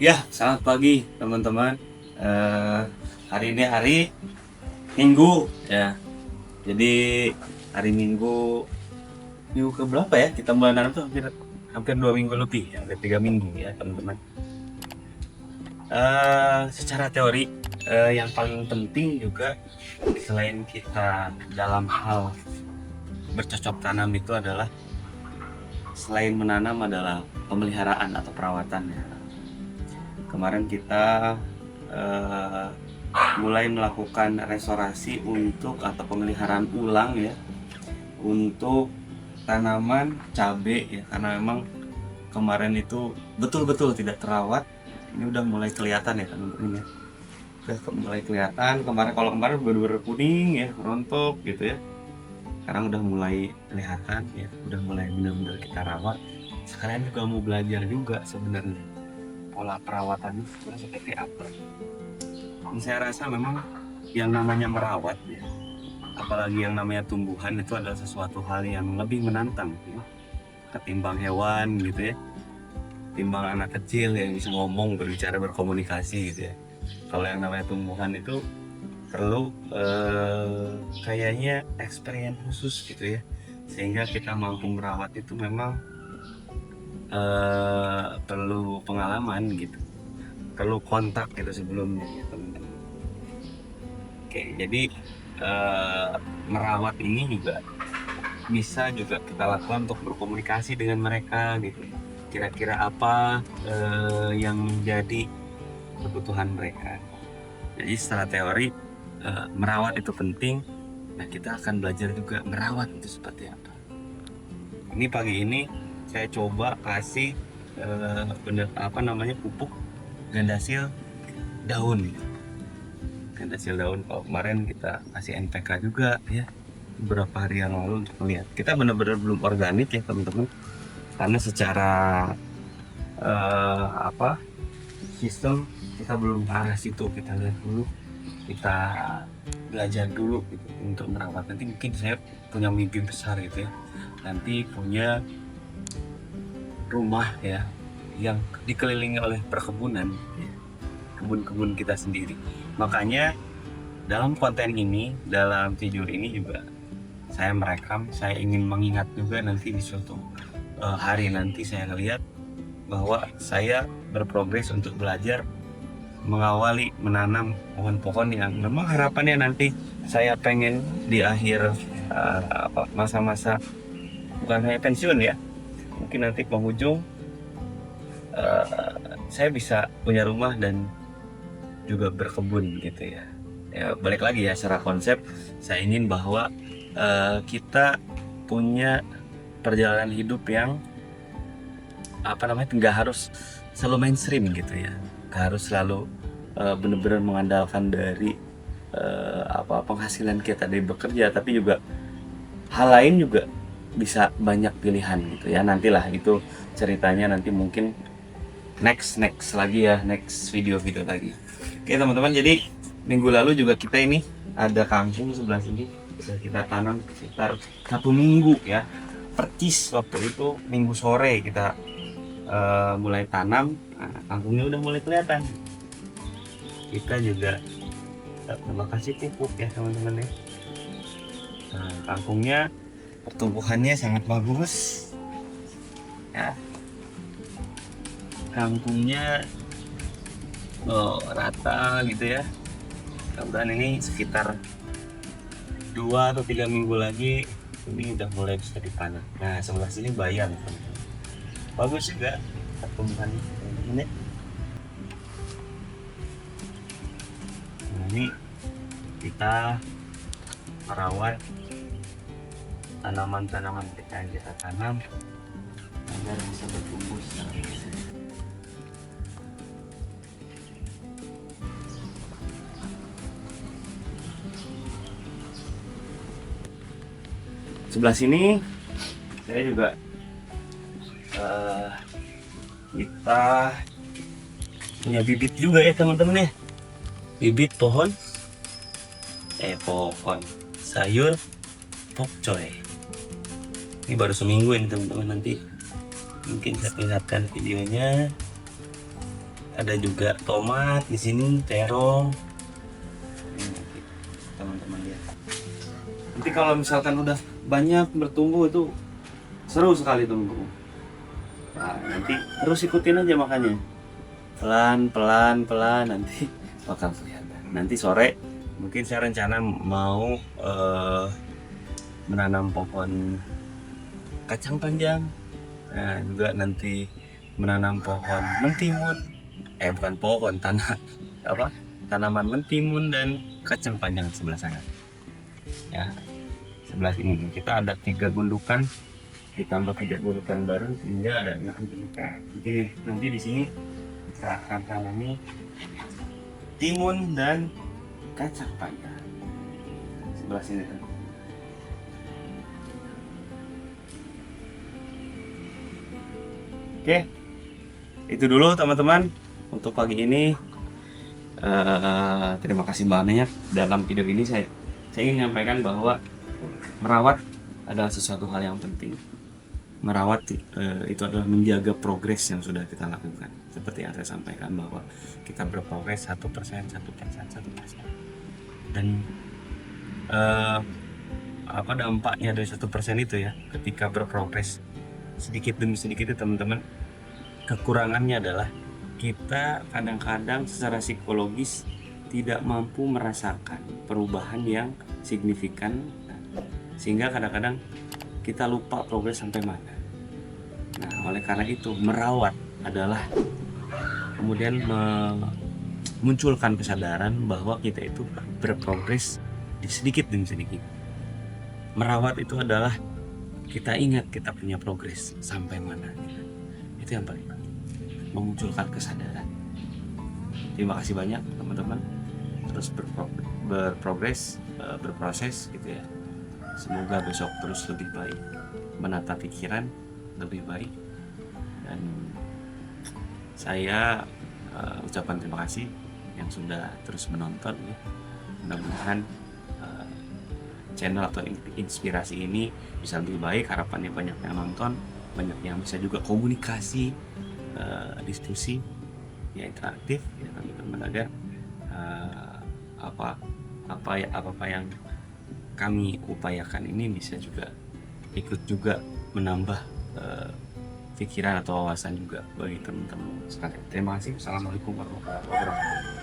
Ya, selamat pagi teman-teman. Eh, Hari ini hari Minggu ya. Jadi hari Minggu ke berapa ya? Kita mulai nanam tuh hampir hampir 2 minggu lebih, ya, hampir 3 minggu ya teman-teman. Secara teori yang paling penting juga selain kita dalam hal bercocok tanam itu adalah selain menanam adalah pemeliharaan atau perawatan ya. Kemarin kita eh, mulai melakukan restorasi untuk atau pemeliharaan ulang ya untuk tanaman cabai ya, karena memang kemarin itu betul-betul tidak terawat. Ini udah mulai kelihatan ya teman-teman ya, udah mulai kelihatan. Kalau kemarin benar-benar kuning ya, rontok gitu ya, sekarang udah mulai kelihatan ya, udah mulai benar-benar kita rawat. Sekarang juga mau belajar juga sebenarnya pola perawatannya sebenarnya seperti apa. Saya rasa memang yang namanya merawat ya, apalagi yang namanya tumbuhan itu adalah sesuatu hal yang lebih menantang ya, ketimbang hewan gitu ya, ketimbang anak kecil yang bisa ngomong, berbicara, berkomunikasi gitu ya. Kalau yang namanya tumbuhan itu perlu kayaknya experience khusus gitu ya, sehingga kita mampu merawat itu memang perlu pengalaman gitu, perlu kontak gitu sebelumnya ya, teman-teman. Oke, jadi merawat ini juga bisa juga kita lakukan untuk berkomunikasi dengan mereka gitu. Kira-kira apa yang menjadi kebutuhan mereka. Jadi secara teori merawat itu penting. Nah, kita akan belajar juga merawat itu seperti apa. Ini pagi ini saya coba kasih pupuk gandasil daun. Gandasil daun. Kalau kemarin kita kasih NPK juga ya, beberapa hari yang lalu untuk melihat. Kita benar-benar belum organik ya teman-teman, karena secara sistem kita belum ke arah situ. Kita lihat dulu, kita belajar dulu gitu untuk merawat. Nanti mungkin saya punya mimpi besar gitu ya, nanti punya rumah ya yang dikelilingi oleh perkebunan ya, kebun-kebun kita sendiri. Makanya dalam konten ini, dalam video ini juga saya merekam, saya ingin mengingat juga nanti di suatu hari nanti saya lihat bahwa saya berprogres untuk belajar mengawali menanam pohon-pohon yang memang harapannya nanti saya pengen di akhir masa-masa, bukan hanya pensiun ya, mungkin nanti penghujung saya bisa punya rumah dan juga berkebun gitu ya. Ya balik lagi ya, secara konsep saya ingin bahwa kita punya perjalanan hidup yang nggak harus selalu mainstream gitu ya, nggak harus selalu benar-benar mengandalkan dari penghasilan kita dari bekerja, tapi juga hal lain juga bisa banyak pilihan gitu ya. Nantilah itu ceritanya, nanti mungkin next lagi ya, next video lagi. Oke teman-teman, jadi minggu lalu juga kita ini ada kangkung sebelah sini, bisa kita tanam sekitar 1 minggu ya, percis waktu itu minggu sore kita mulai tanam. Nah, kangkungnya udah mulai kelihatan. Kita juga terima kasih pupuk ya teman-teman ya. Nah, kangkungnya pertumbuhannya sangat bagus ya, kangkungnya rata gitu ya. Kemudian ini sekitar 2 atau 3 minggu lagi ini udah mulai bisa dipanen. Nah, sebelah sini bayam teman-teman, bagus juga pertumbuhannya teman-teman ya. Nah, ini kita merawat tanaman-tanaman kita yang kita tanam agar bisa bertumbuh secara maksimal. Sebelah sini saya juga kita punya bibit juga ya teman-teman ya, bibit pohon sayur pokcoy. Ini baru seminggu ini teman-teman, nanti mungkin saya perlihatkan videonya. ada juga tomat di sini, terong. Teman-teman lihat. Nanti kalau misalkan udah banyak bertumbuh itu seru sekali tumbuh. Nah, nanti terus ikutin aja makanya. Pelan nanti bakal kelihatan. Nanti sore mungkin saya rencana mau menanam pohon kacang panjang. Nah, juga nanti menanam pohon mentimun. Bukan pohon, tanaman mentimun dan kacang panjang sebelah sana. Ya, sebelah sini kita ada 3 gundukan, ditambah 3 gundukan baru sehingga ada 6 gundukan. Jadi nanti di sini kita akan tanami timun dan kacang panjang. Sebelah sini. Oke, itu dulu teman-teman untuk pagi ini. Terima kasih banyak. Dalam video ini saya ingin menyampaikan bahwa merawat adalah sesuatu hal yang penting. Merawat itu adalah menjaga progres yang sudah kita lakukan. Seperti yang saya sampaikan bahwa kita berprogres 1%. Dan apa dampaknya dari 1% itu ya, ketika berprogres sedikit demi sedikit itu teman-teman, kekurangannya adalah kita kadang-kadang secara psikologis tidak mampu merasakan perubahan yang signifikan, sehingga kadang-kadang kita lupa progres sampai mana. Nah, oleh karena itu merawat adalah kemudian memunculkan kesadaran bahwa kita itu berprogres di sedikit demi sedikit. Merawat itu adalah kita ingat kita punya progres sampai mana. Itu yang paling penting, memunculkan kesadaran. Terima kasih banyak teman-teman, terus berprogres, berproses gitu ya. Semoga besok terus lebih baik, menata pikiran lebih baik. Dan saya ucapkan terima kasih yang sudah terus menonton ya. Mudah-mudahan channel atau inspirasi ini bisa lebih baik. Harapannya banyak yang nonton, banyak yang bisa juga komunikasi, diskusi ya, interaktif ya teman-teman, agar apa yang kami upayakan ini bisa juga ikut juga menambah pikiran atau wawasan juga bagi teman-teman sekalian. Terima kasih. Assalamualaikum warahmatullahi wabarakatuh.